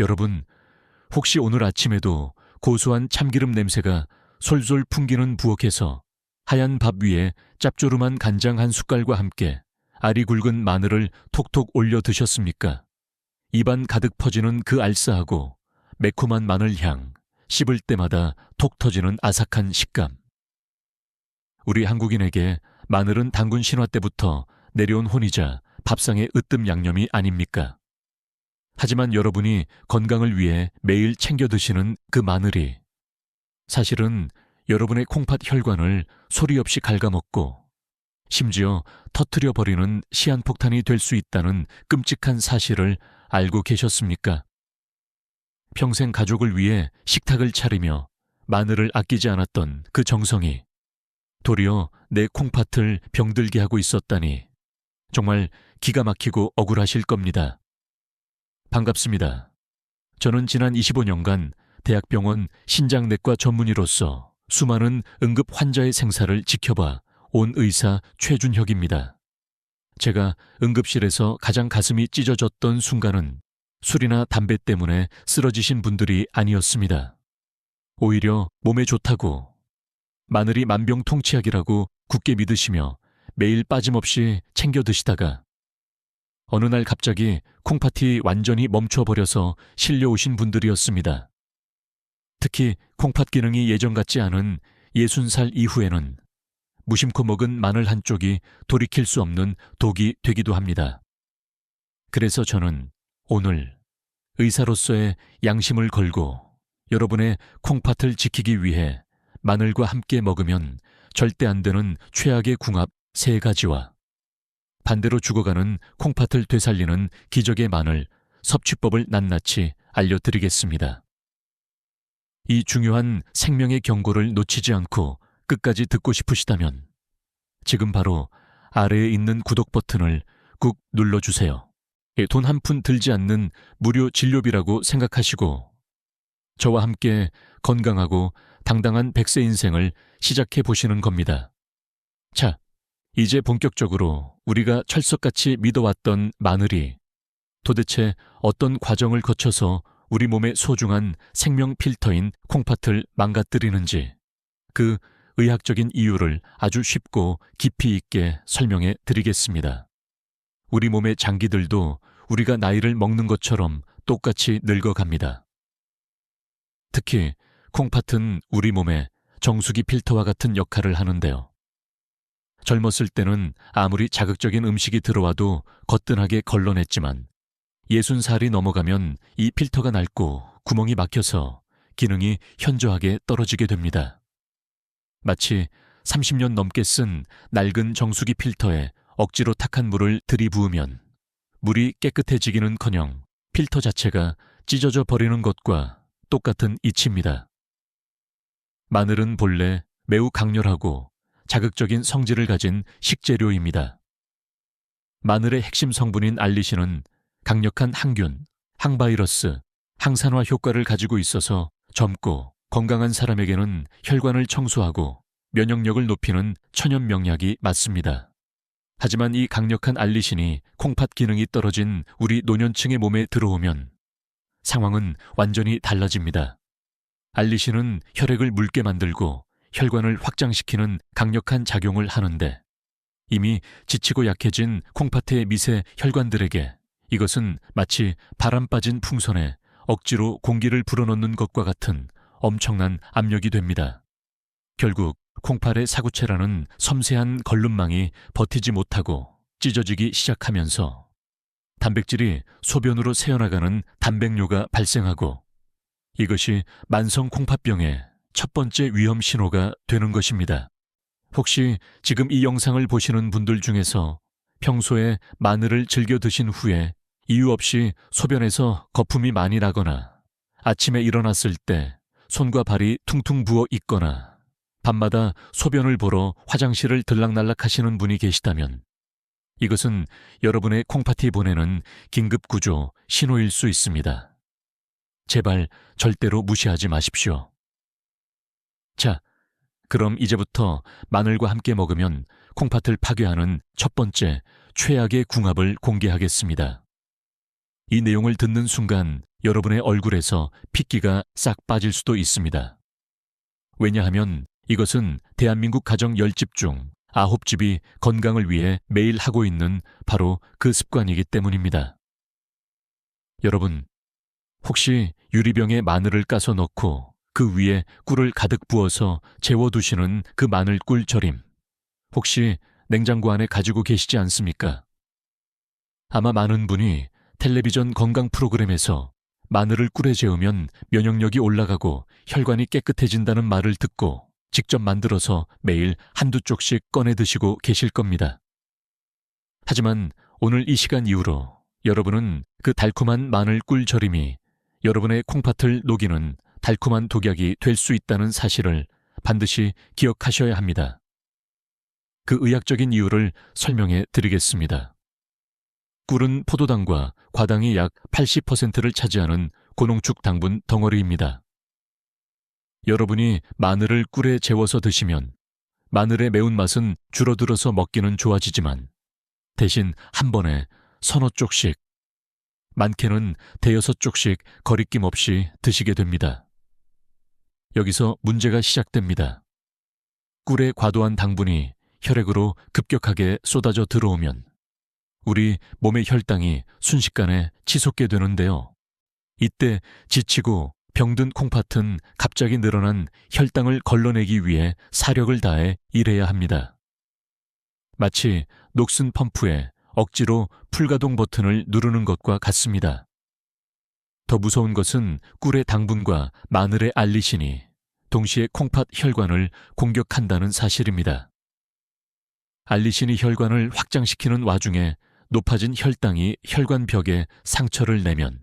여러분, 혹시 오늘 아침에도 고소한 참기름 냄새가 솔솔 풍기는 부엌에서 하얀 밥 위에 짭조름한 간장 한 숟갈과 함께 알이 굵은 마늘을 톡톡 올려 드셨습니까? 입안 가득 퍼지는 그 알싸하고 매콤한 마늘 향, 씹을 때마다 톡 터지는 아삭한 식감. 우리 한국인에게 마늘은 단군 신화 때부터 내려온 혼이자 밥상의 으뜸 양념이 아닙니까? 하지만 여러분이 건강을 위해 매일 챙겨 드시는 그 마늘이 사실은 여러분의 콩팥 혈관을 소리 없이 갉아먹고 심지어 터뜨려 버리는 시한폭탄이 될 수 있다는 끔찍한 사실을 알고 계셨습니까? 평생 가족을 위해 식탁을 차리며 마늘을 아끼지 않았던 그 정성이 도리어 내 콩팥을 병들게 하고 있었다니 정말 기가 막히고 억울하실 겁니다. 반갑습니다. 저는 지난 25년간 대학병원 신장내과 전문의로서 수많은 응급 환자의 생사를 지켜봐 온 의사 최준혁입니다. 제가 응급실에서 가장 가슴이 찢어졌던 순간은 술이나 담배 때문에 쓰러지신 분들이 아니었습니다. 오히려 몸에 좋다고 마늘이 만병통치약이라고 굳게 믿으시며 매일 빠짐없이 챙겨 드시다가 어느 날 갑자기 콩팥이 완전히 멈춰버려서 실려오신 분들이었습니다. 특히 콩팥 기능이 예전 같지 않은 60살 이후에는 무심코 먹은 마늘 한쪽이 돌이킬 수 없는 독이 되기도 합니다. 그래서 저는 오늘 의사로서의 양심을 걸고 여러분의 콩팥을 지키기 위해 마늘과 함께 먹으면 절대 안 되는 최악의 궁합 3가지와 반대로 죽어가는 콩팥을 되살리는 기적의 마늘 섭취법을 낱낱이 알려드리겠습니다. 이 중요한 생명의 경고를 놓치지 않고 끝까지 듣고 싶으시다면 지금 바로 아래에 있는 구독 버튼을 꾹 눌러주세요. 돈 한 푼 들지 않는 무료 진료비라고 생각하시고 저와 함께 건강하고 당당한 100세 인생을 시작해 보시는 겁니다. 자, 이제 본격적으로 우리가 철석같이 믿어왔던 마늘이 도대체 어떤 과정을 거쳐서 우리 몸의 소중한 생명 필터인 콩팥을 망가뜨리는지 그 의학적인 이유를 아주 쉽고 깊이 있게 설명해 드리겠습니다. 우리 몸의 장기들도 우리가 나이를 먹는 것처럼 똑같이 늙어갑니다. 특히 콩팥은 우리 몸의 정수기 필터와 같은 역할을 하는데요. 젊었을 때는 아무리 자극적인 음식이 들어와도 거뜬하게 걸러냈지만 60살이 넘어가면 이 필터가 낡고 구멍이 막혀서 기능이 현저하게 떨어지게 됩니다. 마치 30년 넘게 쓴 낡은 정수기 필터에 억지로 탁한 물을 들이부으면 물이 깨끗해지기는커녕 필터 자체가 찢어져 버리는 것과 똑같은 이치입니다. 마늘은 본래 매우 강렬하고 자극적인 성질을 가진 식재료입니다. 마늘의 핵심 성분인 알리신은 강력한 항균, 항바이러스, 항산화 효과를 가지고 있어서 젊고 건강한 사람에게는 혈관을 청소하고 면역력을 높이는 천연 명약이 맞습니다. 하지만 이 강력한 알리신이 콩팥 기능이 떨어진 우리 노년층의 몸에 들어오면 상황은 완전히 달라집니다. 알리신은 혈액을 묽게 만들고 혈관을 확장시키는 강력한 작용을 하는데 이미 지치고 약해진 콩팥의 미세 혈관들에게 이것은 마치 바람 빠진 풍선에 억지로 공기를 불어넣는 것과 같은 엄청난 압력이 됩니다. 결국 콩팥의 사구체라는 섬세한 걸름망이 버티지 못하고 찢어지기 시작하면서 단백질이 소변으로 새어나가는 단백뇨가 발생하고 이것이 만성 콩팥병의 첫 번째 위험 신호가 되는 것입니다. 혹시 지금 이 영상을 보시는 분들 중에서 평소에 마늘을 즐겨 드신 후에 이유 없이 소변에서 거품이 많이 나거나 아침에 일어났을 때 손과 발이 퉁퉁 부어 있거나 밤마다 소변을 보러 화장실을 들락날락 하시는 분이 계시다면 이것은 여러분의 콩팥이 보내는 긴급구조 신호일 수 있습니다. 제발 절대로 무시하지 마십시오. 자, 그럼 이제부터 마늘과 함께 먹으면 콩팥을 파괴하는 첫 번째 최악의 궁합을 공개하겠습니다. 이 내용을 듣는 순간 여러분의 얼굴에서 핏기가 싹 빠질 수도 있습니다. 왜냐하면 이것은 대한민국 가정 10집 중 9집이 건강을 위해 매일 하고 있는 바로 그 습관이기 때문입니다. 여러분, 혹시 유리병에 마늘을 까서 넣고 그 위에 꿀을 가득 부어서 재워두시는 그 마늘꿀 절임, 혹시 냉장고 안에 가지고 계시지 않습니까? 아마 많은 분이 텔레비전 건강 프로그램에서 마늘을 꿀에 재우면 면역력이 올라가고 혈관이 깨끗해진다는 말을 듣고 직접 만들어서 매일 한두 쪽씩 꺼내 드시고 계실 겁니다. 하지만 오늘 이 시간 이후로 여러분은 그 달콤한 마늘 꿀 절임이 여러분의 콩팥을 녹이는 달콤한 독약이 될 수 있다는 사실을 반드시 기억하셔야 합니다. 그 의학적인 이유를 설명해 드리겠습니다. 꿀은 포도당과 과당이 약 80%를 차지하는 고농축 당분 덩어리입니다. 여러분이 마늘을 꿀에 재워서 드시면 마늘의 매운맛은 줄어들어서 먹기는 좋아지지만 대신 한 번에 서너 쪽씩, 많게는 대여섯 쪽씩 거리낌 없이 드시게 됩니다. 여기서 문제가 시작됩니다. 꿀의 과도한 당분이 혈액으로 급격하게 쏟아져 들어오면 우리 몸의 혈당이 순식간에 치솟게 되는데요. 이때 지치고 병든 콩팥은 갑자기 늘어난 혈당을 걸러내기 위해 사력을 다해 일해야 합니다. 마치 녹슨 펌프에 억지로 풀가동 버튼을 누르는 것과 같습니다. 더 무서운 것은 꿀의 당분과 마늘의 알리신이 동시에 콩팥 혈관을 공격한다는 사실입니다. 알리신이 혈관을 확장시키는 와중에 높아진 혈당이 혈관벽에 상처를 내면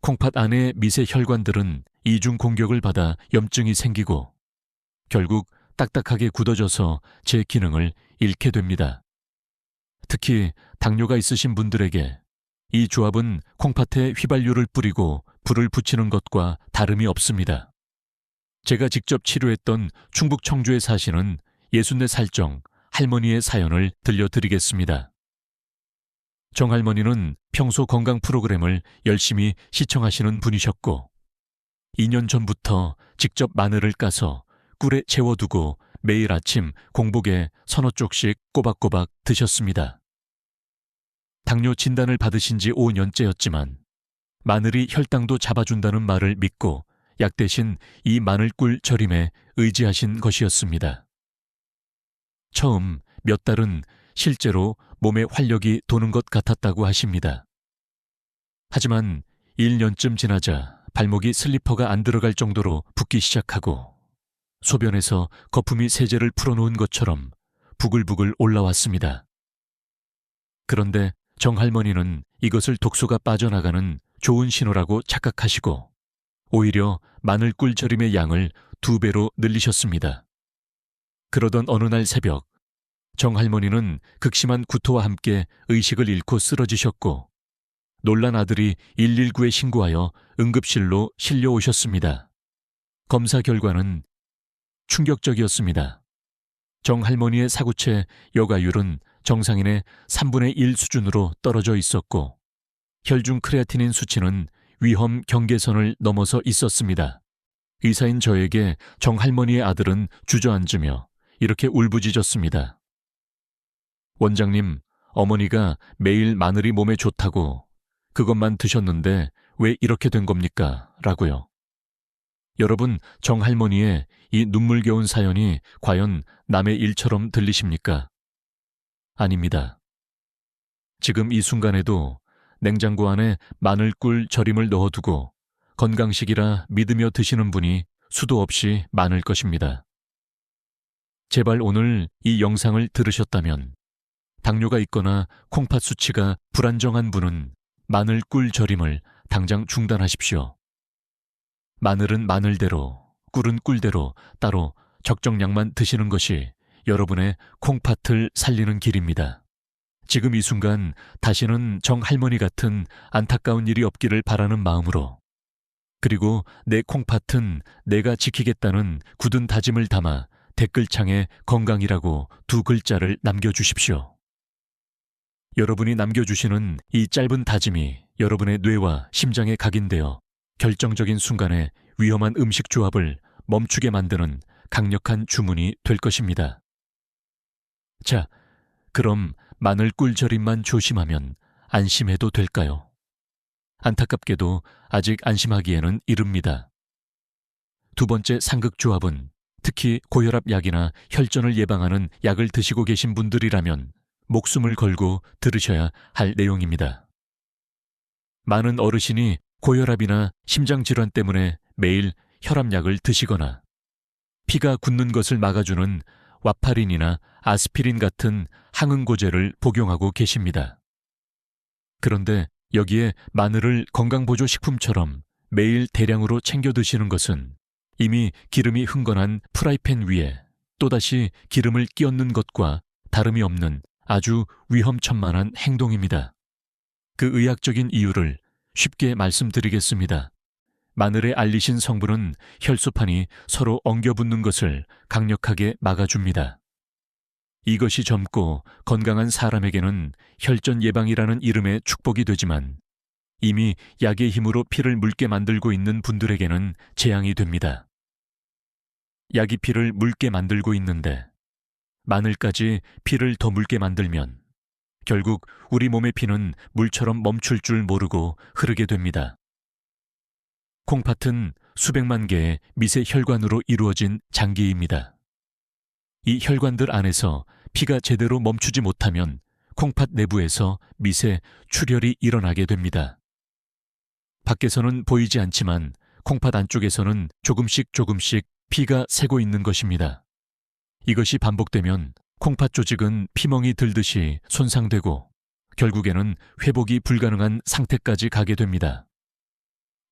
콩팥 안의 미세 혈관들은 이중 공격을 받아 염증이 생기고 결국 딱딱하게 굳어져서 제 기능을 잃게 됩니다. 특히 당뇨가 있으신 분들에게 이 조합은 콩팥에 휘발유를 뿌리고 불을 붙이는 것과 다름이 없습니다. 제가 직접 치료했던 충북 청주에 사시는 64살정 할머니의 사연을 들려드리겠습니다. 정할머니는 평소 건강 프로그램을 열심히 시청하시는 분이셨고 2년 전부터 직접 마늘을 까서 꿀에 재워두고 매일 아침 공복에 서너 쪽씩 꼬박꼬박 드셨습니다. 당뇨 진단을 받으신 지 5년째였지만 마늘이 혈당도 잡아준다는 말을 믿고 약 대신 이 마늘꿀 절임에 의지하신 것이었습니다. 처음 몇 달은 실제로 몸에 활력이 도는 것 같았다고 하십니다. 하지만 1년쯤 지나자 발목이 슬리퍼가 안 들어갈 정도로 붓기 시작하고 소변에서 거품이 세제를 풀어놓은 것처럼 부글부글 올라왔습니다. 그런데 정할머니는 이것을 독소가 빠져나가는 좋은 신호라고 착각하시고 오히려 마늘꿀 절임의 양을 2배로 늘리셨습니다. 그러던 어느 날 새벽 정할머니는 극심한 구토와 함께 의식을 잃고 쓰러지셨고 놀란 아들이 119에 신고하여 응급실로 실려오셨습니다. 검사 결과는 충격적이었습니다. 정할머니의 사구체 여과율은 정상인의 3분의 1 수준으로 떨어져 있었고 혈중 크레아티닌 수치는 위험 경계선을 넘어서 있었습니다. 의사인 저에게 정할머니의 아들은 주저앉으며 이렇게 울부짖었습니다. 원장님, 어머니가 매일 마늘이 몸에 좋다고 그것만 드셨는데 왜 이렇게 된 겁니까? 라고요. 여러분, 정할머니의 이 눈물겨운 사연이 과연 남의 일처럼 들리십니까? 아닙니다. 지금 이 순간에도 냉장고 안에 마늘꿀 절임을 넣어두고 건강식이라 믿으며 드시는 분이 수도 없이 많을 것입니다. 제발 오늘 이 영상을 들으셨다면 당뇨가 있거나 콩팥 수치가 불안정한 분은 마늘꿀 절임을 당장 중단하십시오. 마늘은 마늘대로, 꿀은 꿀대로 따로 적정량만 드시는 것이 여러분의 콩팥을 살리는 길입니다. 지금 이 순간 다시는 정할머니 같은 안타까운 일이 없기를 바라는 마음으로 그리고 내 콩팥은 내가 지키겠다는 굳은 다짐을 담아 댓글창에 건강이라고 2글자를 남겨주십시오. 여러분이 남겨주시는 이 짧은 다짐이 여러분의 뇌와 심장에 각인되어 결정적인 순간에 위험한 음식 조합을 멈추게 만드는 강력한 주문이 될 것입니다. 자, 그럼 마늘 꿀절임만 조심하면 안심해도 될까요? 안타깝게도 아직 안심하기에는 이릅니다. 두 번째 상극조합은 특히 고혈압 약이나 혈전을 예방하는 약을 드시고 계신 분들이라면 목숨을 걸고 들으셔야 할 내용입니다. 많은 어르신이 고혈압이나 심장질환 때문에 매일 혈압약을 드시거나 피가 굳는 것을 막아주는 와파린이나 아스피린 같은 항응고제를 복용하고 계십니다. 그런데 여기에 마늘을 건강보조식품처럼 매일 대량으로 챙겨 드시는 것은 이미 기름이 흥건한 프라이팬 위에 또다시 기름을 끼얹는 것과 다름이 없는 아주 위험천만한 행동입니다. 그 의학적인 이유를 쉽게 말씀드리겠습니다. 마늘의 알리신 성분은 혈소판이 서로 엉겨붙는 것을 강력하게 막아줍니다. 이것이 젊고 건강한 사람에게는 혈전 예방이라는 이름의 축복이 되지만 이미 약의 힘으로 피를 묽게 만들고 있는 분들에게는 재앙이 됩니다. 약이 피를 묽게 만들고 있는데 마늘까지 피를 더 묽게 만들면 결국 우리 몸의 피는 물처럼 멈출 줄 모르고 흐르게 됩니다. 콩팥은 수백만 개의 미세 혈관으로 이루어진 장기입니다. 이 혈관들 안에서 피가 제대로 멈추지 못하면 콩팥 내부에서 미세 출혈이 일어나게 됩니다. 밖에서는 보이지 않지만 콩팥 안쪽에서는 조금씩 피가 새고 있는 것입니다. 이것이 반복되면 콩팥 조직은 피멍이 들듯이 손상되고 결국에는 회복이 불가능한 상태까지 가게 됩니다.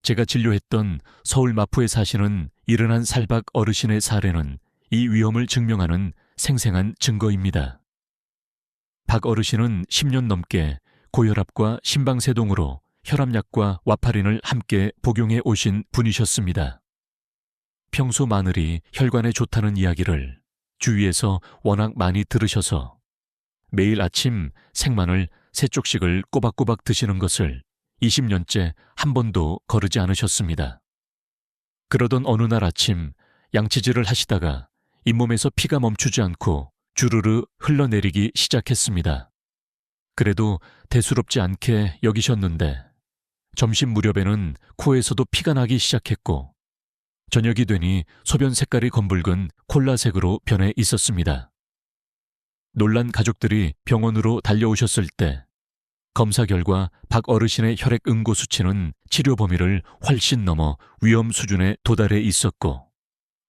제가 진료했던 서울 마포에 사시는 71살박 어르신의 사례는 이 위험을 증명하는 생생한 증거입니다. 박 어르신은 10년 넘게 고혈압과 심방세동으로 혈압약과 와파린을 함께 복용해 오신 분이셨습니다. 평소 마늘이 혈관에 좋다는 이야기를 주위에서 워낙 많이 들으셔서 매일 아침 생마늘 3쪽씩을 꼬박꼬박 드시는 것을 20년째 한 번도 거르지 않으셨습니다. 그러던 어느 날 아침 양치질을 하시다가 잇몸에서 피가 멈추지 않고 주르르 흘러내리기 시작했습니다. 그래도 대수롭지 않게 여기셨는데 점심 무렵에는 코에서도 피가 나기 시작했고 저녁이 되니 소변 색깔이 검붉은 콜라색으로 변해 있었습니다. 놀란 가족들이 병원으로 달려오셨을 때 검사 결과 박 어르신의 혈액 응고 수치는 치료 범위를 훨씬 넘어 위험 수준에 도달해 있었고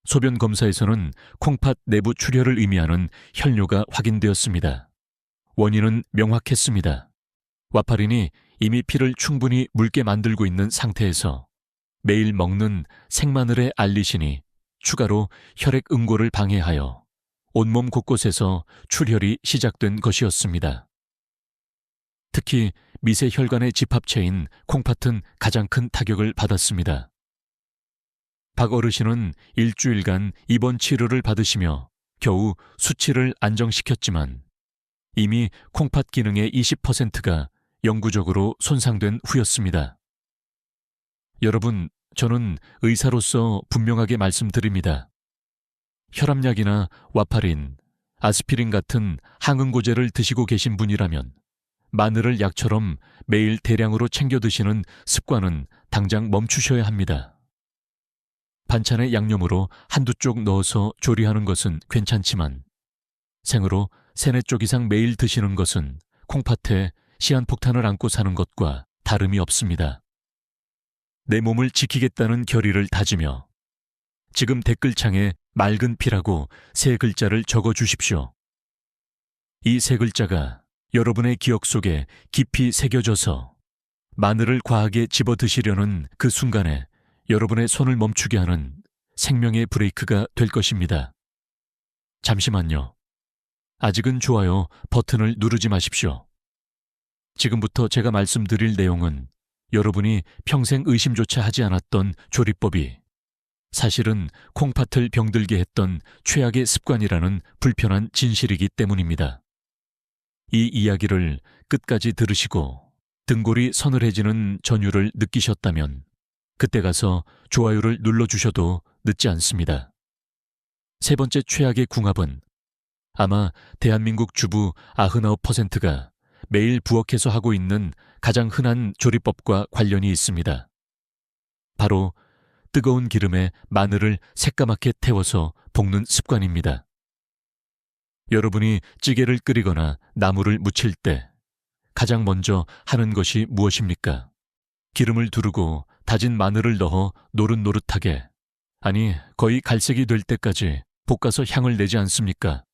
소변 검사에서는 콩팥 내부 출혈을 의미하는 혈뇨가 확인되었습니다. 원인은 명확했습니다. 와파린이 이미 피를 충분히 묽게 만들고 있는 상태에서 매일 먹는 생마늘의 알리신이 추가로 혈액 응고를 방해하여 온몸 곳곳에서 출혈이 시작된 것이었습니다. 특히 미세 혈관의 집합체인 콩팥은 가장 큰 타격을 받았습니다. 박 어르신은 일주일간 입원 치료를 받으시며 겨우 수치를 안정시켰지만 이미 콩팥 기능의 20%가 영구적으로 손상된 후였습니다. 여러분, 저는 의사로서 분명하게 말씀드립니다. 혈압약이나 와파린, 아스피린 같은 항응고제를 드시고 계신 분이라면 마늘을 약처럼 매일 대량으로 챙겨 드시는 습관은 당장 멈추셔야 합니다. 반찬에 양념으로 한두 쪽 넣어서 조리하는 것은 괜찮지만 생으로 3-4쪽 이상 매일 드시는 것은 콩팥에 시한폭탄을 안고 사는 것과 다름이 없습니다. 내 몸을 지키겠다는 결의를 다지며 지금 댓글창에 맑은 피라고 3글자를 적어 주십시오. 이 3글자가 여러분의 기억 속에 깊이 새겨져서 마늘을 과하게 집어 드시려는 그 순간에 여러분의 손을 멈추게 하는 생명의 브레이크가 될 것입니다. 잠시만요. 아직은 좋아요 버튼을 누르지 마십시오. 지금부터 제가 말씀드릴 내용은 여러분이 평생 의심조차 하지 않았던 조리법이 사실은 콩팥을 병들게 했던 최악의 습관이라는 불편한 진실이기 때문입니다. 이 이야기를 끝까지 들으시고 등골이 서늘해지는 전율을 느끼셨다면 그때 가서 좋아요를 눌러주셔도 늦지 않습니다. 세 번째 최악의 궁합은 아마 대한민국 주부 99%가 매일 부엌에서 하고 있는 가장 흔한 조리법과 관련이 있습니다. 바로 뜨거운 기름에 마늘을 새까맣게 태워서 볶는 습관입니다. 여러분이 찌개를 끓이거나 나물을 무칠 때 가장 먼저 하는 것이 무엇입니까? 기름을 두르고 다진 마늘을 넣어 노릇노릇하게, 아니 거의 갈색이 될 때까지 볶아서 향을 내지 않습니까?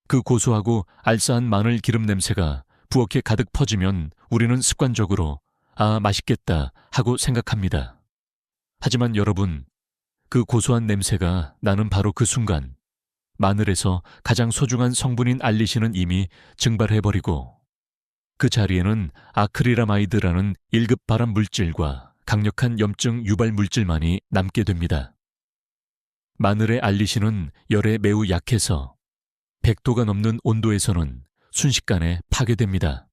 그 고소하고 알싸한 마늘 기름 냄새가 부엌에 가득 퍼지면 우리는 습관적으로 아, 맛있겠다 하고 생각합니다. 하지만 여러분, 그 고소한 냄새가 나는 바로 그 순간 마늘에서 가장 소중한 성분인 알리신은 이미 증발해버리고 그 자리에는 아크릴아마이드라는 1급 발암 물질과 강력한 염증 유발 물질만이 남게 됩니다. 마늘의 알리신은 열에 매우 약해서 100도가 넘는 온도에서는 순식간에 파괴됩니다.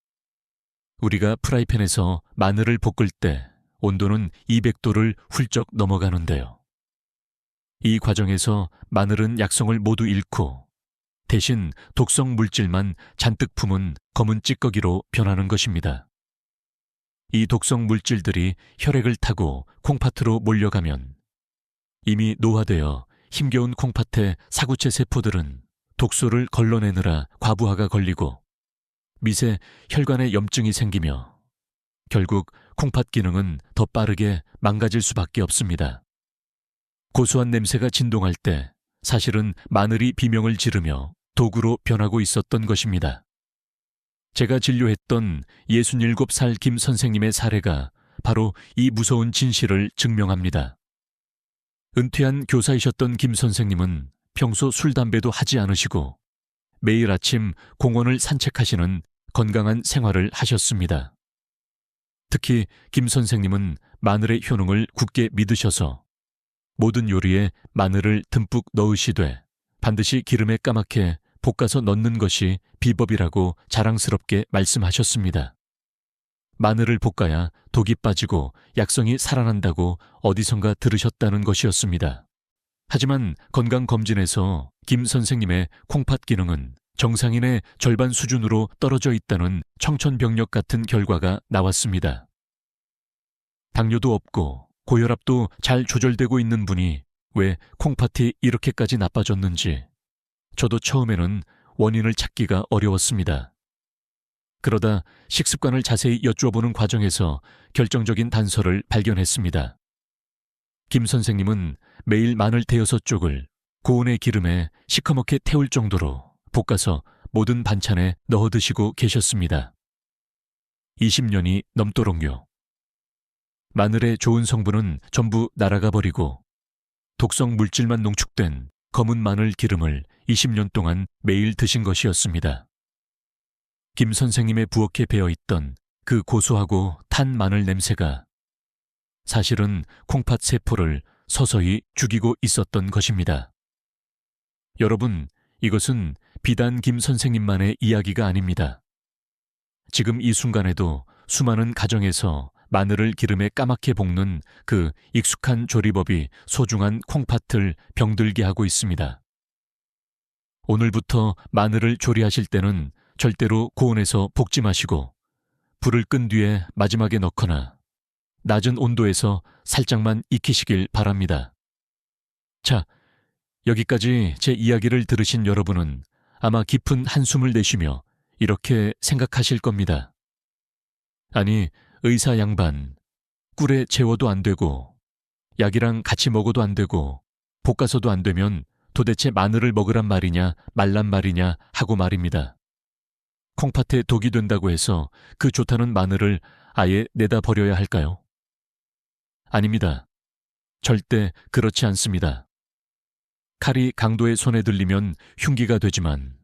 우리가 프라이팬에서 마늘을 볶을 때 온도는 200도를 훌쩍 넘어가는데요. 이 과정에서 마늘은 약성을 모두 잃고 대신 독성 물질만 잔뜩 품은 검은 찌꺼기로 변하는 것입니다. 이 독성 물질들이 혈액을 타고 콩팥으로 몰려가면 이미 노화되어 힘겨운 콩팥의 사구체 세포들은 독소를 걸러내느라 과부하가 걸리고 미세 혈관에 염증이 생기며 결국 콩팥 기능은 더 빠르게 망가질 수밖에 없습니다. 고소한 냄새가 진동할 때 사실은 마늘이 비명을 지르며 도구로 변하고 있었던 것입니다. 제가 진료했던 67살 김 선생님의 사례가 바로 이 무서운 진실을 증명합니다. 은퇴한 교사이셨던 김 선생님은 평소 술, 담배도 하지 않으시고 매일 아침 공원을 산책하시는 건강한 생활을 하셨습니다. 특히 김 선생님은 마늘의 효능을 굳게 믿으셔서 모든 요리에 마늘을 듬뿍 넣으시되 반드시 기름에 까맣게 볶아서 넣는 것이 비법이라고 자랑스럽게 말씀하셨습니다. 마늘을 볶아야 독이 빠지고 약성이 살아난다고 어디선가 들으셨다는 것이었습니다. 하지만 건강검진에서 김 선생님의 콩팥 기능은 정상인의 절반 수준으로 떨어져 있다는 청천벽력 같은 결과가 나왔습니다. 당뇨도 없고 고혈압도 잘 조절되고 있는 분이 왜 콩팥이 이렇게까지 나빠졌는지 저도 처음에는 원인을 찾기가 어려웠습니다. 그러다 식습관을 자세히 여쭈어보는 과정에서 결정적인 단서를 발견했습니다. 김 선생님은 매일 마늘 대여섯 쪽을 고온의 기름에 시커멓게 태울 정도로 볶아서 모든 반찬에 넣어 드시고 계셨습니다. 20년이 넘도록요. 마늘의 좋은 성분은 전부 날아가 버리고 독성 물질만 농축된 검은 마늘 기름을 20년 동안 매일 드신 것이었습니다. 김 선생님의 부엌에 배어있던 그 고소하고 탄 마늘 냄새가 사실은 콩팥 세포를 서서히 죽이고 있었던 것입니다. 여러분, 이것은 비단 김 선생님만의 이야기가 아닙니다. 지금 이 순간에도 수많은 가정에서 마늘을 기름에 까맣게 볶는 그 익숙한 조리법이 소중한 콩팥을 병들게 하고 있습니다. 오늘부터 마늘을 조리하실 때는 절대로 고온에서 볶지 마시고 불을 끈 뒤에 마지막에 넣거나 낮은 온도에서 살짝만 익히시길 바랍니다. 자, 여기까지 제 이야기를 들으신 여러분은 아마 깊은 한숨을 내쉬며 이렇게 생각하실 겁니다. 아니, 의사 양반, 꿀에 재워도 안 되고 약이랑 같이 먹어도 안 되고 볶아서도 안 되면 도대체 마늘을 먹으란 말이냐 말란 말이냐 하고 말입니다. 콩팥에 독이 된다고 해서 그 좋다는 마늘을 아예 내다 버려야 할까요? 아닙니다. 절대 그렇지 않습니다. 칼이 강도의 손에 들리면 흉기가 되지만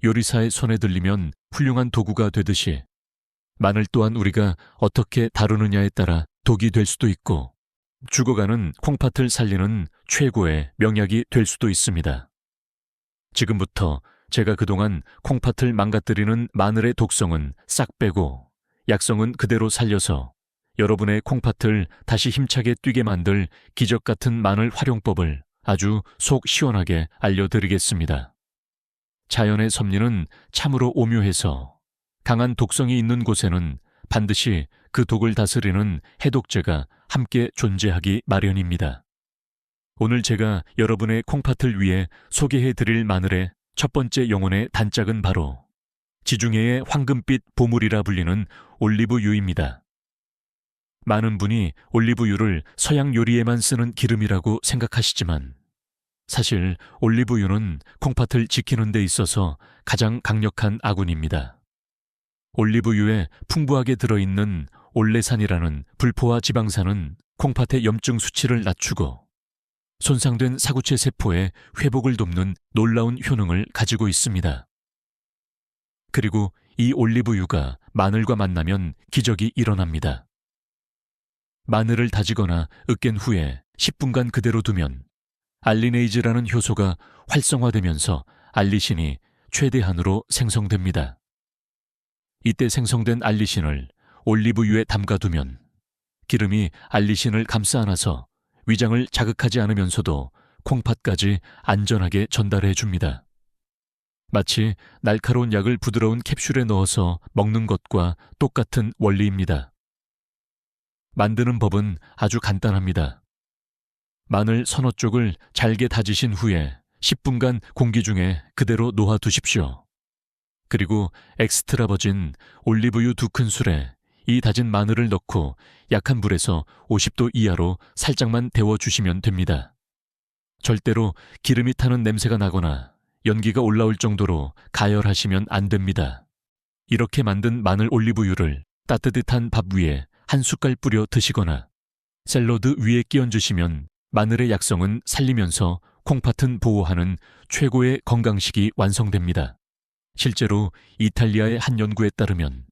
요리사의 손에 들리면 훌륭한 도구가 되듯이 마늘 또한 우리가 어떻게 다루느냐에 따라 독이 될 수도 있고 죽어가는 콩팥을 살리는 최고의 명약이 될 수도 있습니다. 지금부터 제가 그동안 콩팥을 망가뜨리는 마늘의 독성은 싹 빼고 약성은 그대로 살려서 여러분의 콩팥을 다시 힘차게 뛰게 만들 기적 같은 마늘 활용법을 아주 속 시원하게 알려드리겠습니다. 자연의 섭리는 참으로 오묘해서 강한 독성이 있는 곳에는 반드시 그 독을 다스리는 해독제가 함께 존재하기 마련입니다. 오늘 제가 여러분의 콩팥을 위해 소개해드릴 마늘의 첫 번째 영혼의 단짝은 바로 지중해의 황금빛 보물이라 불리는 올리브유입니다. 많은 분이 올리브유를 서양 요리에만 쓰는 기름이라고 생각하시지만 사실 올리브유는 콩팥을 지키는 데 있어서 가장 강력한 아군입니다. 올리브유에 풍부하게 들어있는 올레산이라는 불포화 지방산은 콩팥의 염증 수치를 낮추고 손상된 사구체 세포의 회복을 돕는 놀라운 효능을 가지고 있습니다. 그리고 이 올리브유가 마늘과 만나면 기적이 일어납니다. 마늘을 다지거나 으깬 후에 10분간 그대로 두면 알리네이즈라는 효소가 활성화되면서 알리신이 최대한으로 생성됩니다. 이때 생성된 알리신을 올리브유에 담가두면 기름이 알리신을 감싸 안아서 위장을 자극하지 않으면서도 콩팥까지 안전하게 전달해 줍니다. 마치 날카로운 약을 부드러운 캡슐에 넣어서 먹는 것과 똑같은 원리입니다. 만드는 법은 아주 간단합니다. 마늘 서너 쪽을 잘게 다지신 후에 10분간 공기 중에 그대로 놓아두십시오. 그리고 엑스트라 버진 올리브유 2큰술에 이 다진 마늘을 넣고 약한 불에서 50도 이하로 살짝만 데워주시면 됩니다. 절대로 기름이 타는 냄새가 나거나 연기가 올라올 정도로 가열하시면 안 됩니다. 이렇게 만든 마늘 올리브유를 따뜻한 밥 위에 한 숟갈 뿌려 드시거나 샐러드 위에 끼얹으시면 마늘의 약성은 살리면서 콩팥은 보호하는 최고의 건강식이 완성됩니다. 실제로 이탈리아의 한 연구에 따르면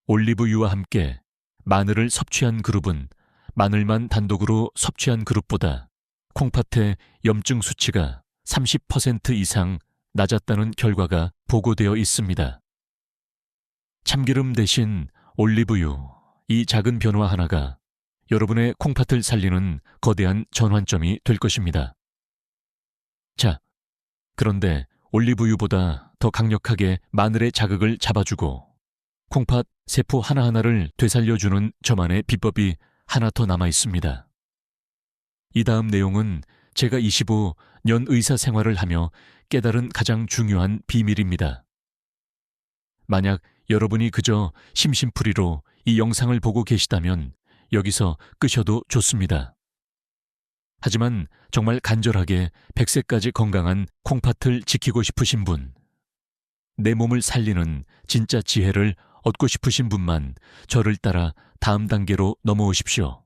올리브유와 함께 마늘을 섭취한 그룹은 마늘만 단독으로 섭취한 그룹보다 콩팥의 염증 수치가 30% 이상 낮았다는 결과가 보고되어 있습니다. 참기름 대신 올리브유, 이 작은 변화 하나가 여러분의 콩팥을 살리는 거대한 전환점이 될 것입니다. 자, 그런데 올리브유보다 더 강력하게 마늘의 자극을 잡아주고 콩팥 세포 하나하나를 되살려주는 저만의 비법이 하나 더 남아 있습니다. 이 다음 내용은 제가 25년 의사 생활을 하며 깨달은 가장 중요한 비밀입니다. 만약 여러분이 그저 심심풀이로 이 영상을 보고 계시다면 여기서 끄셔도 좋습니다. 하지만 정말 간절하게 100세까지 건강한 콩팥을 지키고 싶으신 분, 내 몸을 살리는 진짜 지혜를 얻고 싶으신 분만 저를 따라 다음 단계로 넘어오십시오.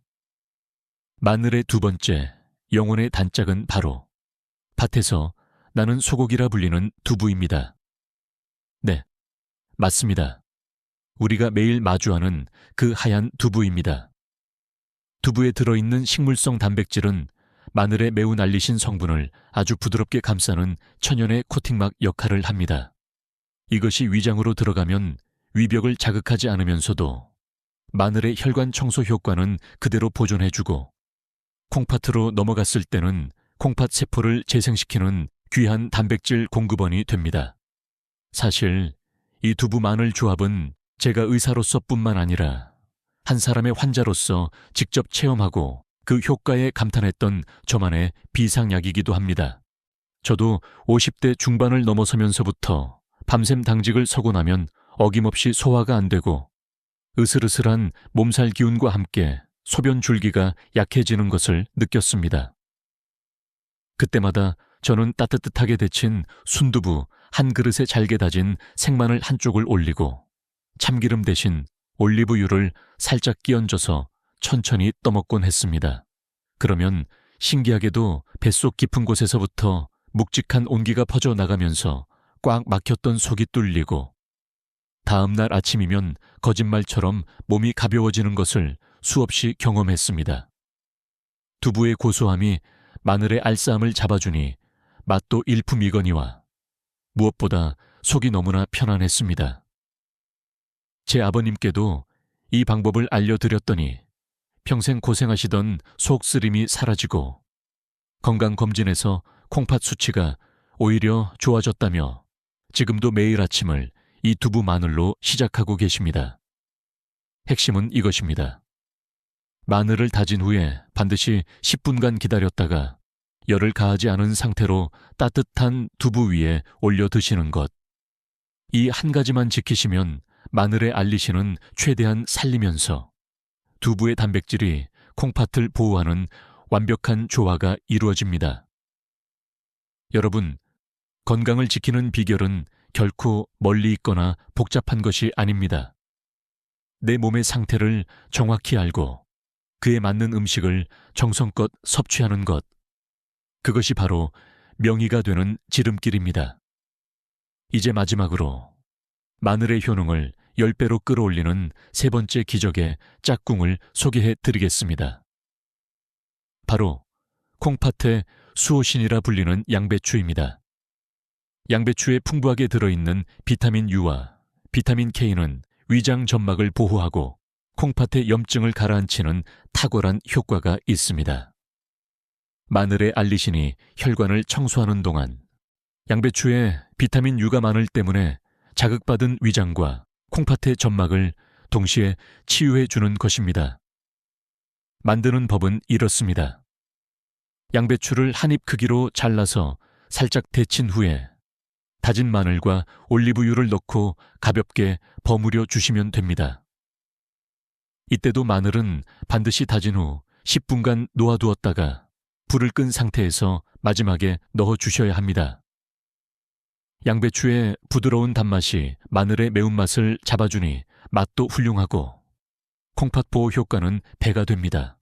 마늘의 두 번째, 영혼의 단짝은 바로 밭에서 나는 소고기라 불리는 두부입니다. 네, 맞습니다. 우리가 매일 마주하는 그 하얀 두부입니다. 두부에 들어있는 식물성 단백질은 마늘의 매우 날리신 성분을 아주 부드럽게 감싸는 천연의 코팅막 역할을 합니다. 이것이 위장으로 들어가면 위벽을 자극하지 않으면서도 마늘의 혈관 청소 효과는 그대로 보존해주고 콩팥으로 넘어갔을 때는 콩팥 세포를 재생시키는 귀한 단백질 공급원이 됩니다. 사실 이 두부 마늘 조합은 제가 의사로서뿐만 아니라 한 사람의 환자로서 직접 체험하고 그 효과에 감탄했던 저만의 비상약이기도 합니다. 저도 50대 중반을 넘어서면서부터 밤샘 당직을 서고 나면 어김없이 소화가 안 되고 으슬으슬한 몸살 기운과 함께 소변 줄기가 약해지는 것을 느꼈습니다. 그때마다 저는 따뜻하게 데친 순두부 한 그릇에 잘게 다진 생마늘 한쪽을 올리고 참기름 대신 올리브유를 살짝 끼얹어서 천천히 떠먹곤 했습니다. 그러면 신기하게도 뱃속 깊은 곳에서부터 묵직한 온기가 퍼져나가면서 꽉 막혔던 속이 뚫리고 다음 날 아침이면 거짓말처럼 몸이 가벼워지는 것을 수없이 경험했습니다. 두부의 고소함이 마늘의 알싸함을 잡아주니 맛도 일품이거니와 무엇보다 속이 너무나 편안했습니다. 제 아버님께도 이 방법을 알려드렸더니 평생 고생하시던 속 쓰림이 사라지고 건강검진에서 콩팥 수치가 오히려 좋아졌다며 지금도 매일 아침을 이 두부 마늘로 시작하고 계십니다. 핵심은 이것입니다. 마늘을 다진 후에 반드시 10분간 기다렸다가 열을 가하지 않은 상태로 따뜻한 두부 위에 올려 드시는 것. 이 한 가지만 지키시면 마늘의 알리신은 최대한 살리면서 두부의 단백질이 콩팥을 보호하는 완벽한 조화가 이루어집니다. 여러분, 건강을 지키는 비결은 결코 멀리 있거나 복잡한 것이 아닙니다. 내 몸의 상태를 정확히 알고 그에 맞는 음식을 정성껏 섭취하는 것. 그것이 바로 명의가 되는 지름길입니다. 이제 마지막으로 마늘의 효능을 10배로 끌어올리는 세 번째 기적의 짝꿍을 소개해 드리겠습니다. 바로 콩팥의 수호신이라 불리는 양배추입니다. 양배추에 풍부하게 들어있는 비타민 U와 비타민 K는 위장 점막을 보호하고 콩팥의 염증을 가라앉히는 탁월한 효과가 있습니다. 마늘의 알리신이 혈관을 청소하는 동안 양배추에 비타민 U가 마늘 때문에 자극받은 위장과 콩팥의 점막을 동시에 치유해 주는 것입니다. 만드는 법은 이렇습니다. 양배추를 한 입 크기로 잘라서 살짝 데친 후에 다진 마늘과 올리브유를 넣고 가볍게 버무려 주시면 됩니다. 이때도 마늘은 반드시 다진 후 10분간 놓아두었다가 불을 끈 상태에서 마지막에 넣어 주셔야 합니다. 양배추의 부드러운 단맛이 마늘의 매운맛을 잡아주니 맛도 훌륭하고 콩팥 보호 효과는 배가 됩니다.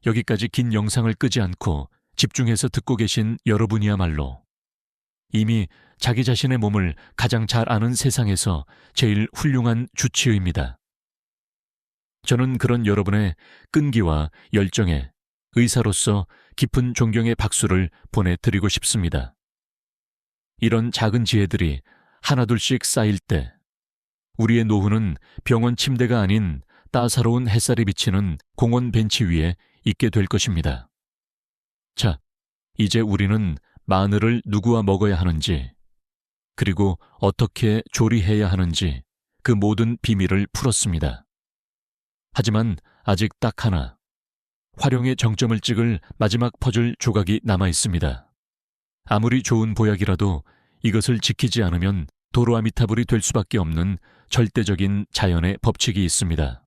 여기까지 긴 영상을 끄지 않고 집중해서 듣고 계신 여러분이야말로 이미 자기 자신의 몸을 가장 잘 아는 세상에서 제일 훌륭한 주치의입니다. 저는 그런 여러분의 끈기와 열정에 의사로서 깊은 존경의 박수를 보내드리고 싶습니다. 이런 작은 지혜들이 하나둘씩 쌓일 때 우리의 노후는 병원 침대가 아닌 따사로운 햇살이 비치는 공원 벤치 위에 있게 될 것입니다. 자, 이제 우리는 마늘을 누구와 먹어야 하는지, 그리고 어떻게 조리해야 하는지 그 모든 비밀을 풀었습니다. 하지만 아직 딱 하나, 활용의 정점을 찍을 마지막 퍼즐 조각이 남아 있습니다. 아무리 좋은 보약이라도 이것을 지키지 않으면 도로아미타불이 될 수밖에 없는 절대적인 자연의 법칙이 있습니다.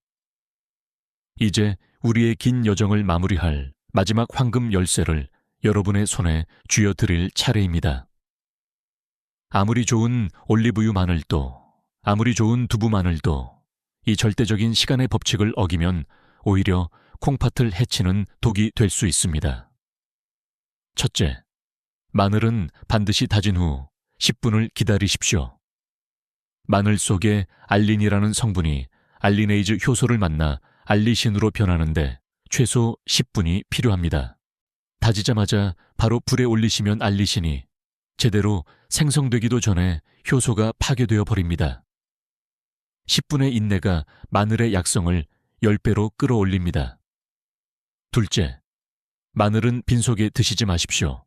이제 우리의 긴 여정을 마무리할 마지막 황금 열쇠를 여러분의 손에 쥐어드릴 차례입니다. 아무리 좋은 올리브유 마늘도, 아무리 좋은 두부 마늘도 이 절대적인 시간의 법칙을 어기면 오히려 콩팥을 해치는 독이 될 수 있습니다. 첫째, 마늘은 반드시 다진 후 10분을 기다리십시오. 마늘 속에 알린이라는 성분이 알리네이즈 효소를 만나 알리신으로 변하는데 최소 10분이 필요합니다. 다지자마자 바로 불에 올리시면 알리신이 제대로 생성되기도 전에 효소가 파괴되어 버립니다. 10분의 인내가 마늘의 약성을 10배로 끌어올립니다. 둘째, 마늘은 빈속에 드시지 마십시오.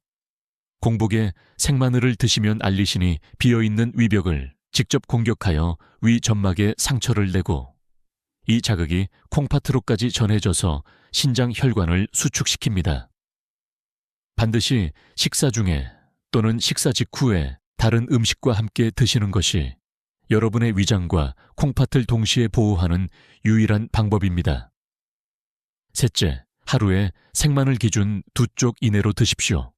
공복에 생마늘을 드시면 알리신이 비어있는 위벽을 직접 공격하여 위 점막에 상처를 내고 이 자극이 콩팥으로까지 전해져서 신장 혈관을 수축시킵니다. 반드시 식사 중에 또는 식사 직후에 다른 음식과 함께 드시는 것이 여러분의 위장과 콩팥을 동시에 보호하는 유일한 방법입니다. 셋째, 하루에 생마늘 기준 2쪽 이내로 드십시오.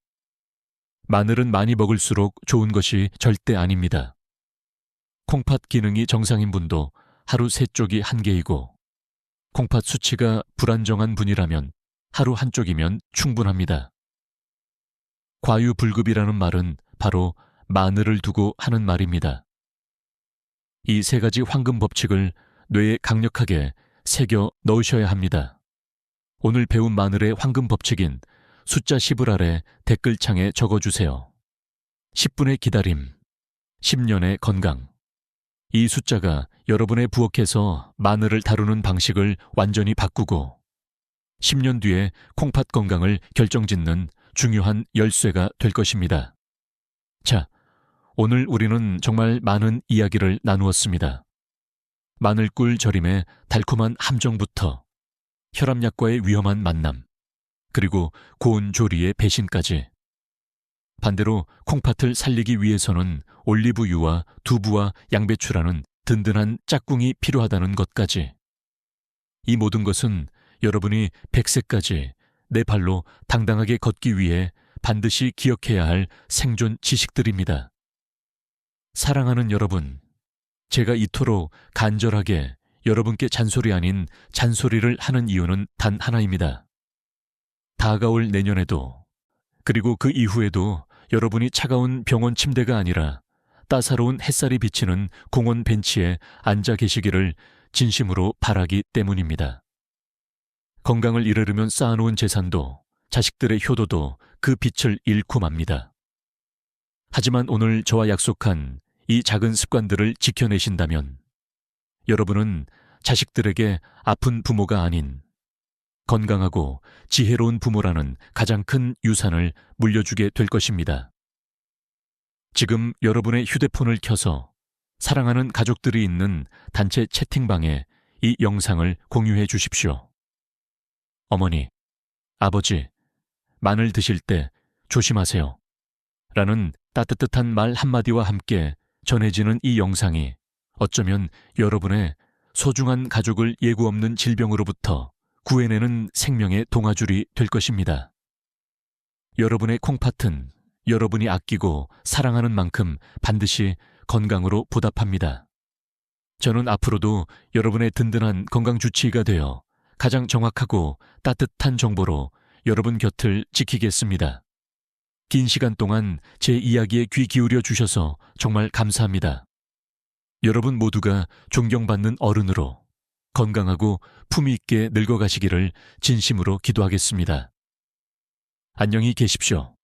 마늘은 많이 먹을수록 좋은 것이 절대 아닙니다. 콩팥 기능이 정상인 분도 하루 3쪽이 한계이고 콩팥 수치가 불안정한 분이라면 하루 1쪽이면 충분합니다. 과유불급이라는 말은 바로 마늘을 두고 하는 말입니다. 이 3가지 황금 법칙을 뇌에 강력하게 새겨 넣으셔야 합니다. 오늘 배운 마늘의 황금 법칙인 숫자 10을 아래 댓글창에 적어주세요. 10분의 기다림, 10년의 건강. 이 숫자가 여러분의 부엌에서 마늘을 다루는 방식을 완전히 바꾸고 10년 뒤에 콩팥 건강을 결정짓는 중요한 열쇠가 될 것입니다. 자, 오늘 우리는 정말 많은 이야기를 나누었습니다. 마늘꿀 절임의 달콤한 함정부터 혈압약과의 위험한 만남, 그리고 고운 조리의 배신까지. 반대로 콩팥을 살리기 위해서는 올리브유와 두부와 양배추라는 든든한 짝꿍이 필요하다는 것까지. 이 모든 것은 여러분이 100세까지 내 발로 당당하게 걷기 위해 반드시 기억해야 할 생존 지식들입니다. 사랑하는 여러분, 제가 이토록 간절하게 여러분께 잔소리 아닌 잔소리를 하는 이유는 단 하나입니다. 다가올 내년에도, 그리고 그 이후에도 여러분이 차가운 병원 침대가 아니라 따사로운 햇살이 비치는 공원 벤치에 앉아 계시기를 진심으로 바라기 때문입니다. 건강을 이르려면 쌓아놓은 재산도 자식들의 효도도 그 빛을 잃고 맙니다. 하지만 오늘 저와 약속한 이 작은 습관들을 지켜내신다면 여러분은 자식들에게 아픈 부모가 아닌 건강하고 지혜로운 부모라는 가장 큰 유산을 물려주게 될 것입니다. 지금 여러분의 휴대폰을 켜서 사랑하는 가족들이 있는 단체 채팅방에 이 영상을 공유해 주십시오. 어머니, 아버지, 마늘 드실 때 조심하세요. 라는 따뜻한 말 한마디와 함께 전해지는 이 영상이 어쩌면 여러분의 소중한 가족을 예고 없는 질병으로부터 구해내는 생명의 동아줄이 될 것입니다. 여러분의 콩팥은 여러분이 아끼고 사랑하는 만큼 반드시 건강으로 보답합니다. 저는 앞으로도 여러분의 든든한 건강주치의가 되어 가장 정확하고 따뜻한 정보로 여러분 곁을 지키겠습니다. 긴 시간 동안 제 이야기에 귀 기울여 주셔서 정말 감사합니다. 여러분 모두가 존경받는 어른으로 건강하고 품위 있게 늙어가시기를 진심으로 기도하겠습니다. 안녕히 계십시오.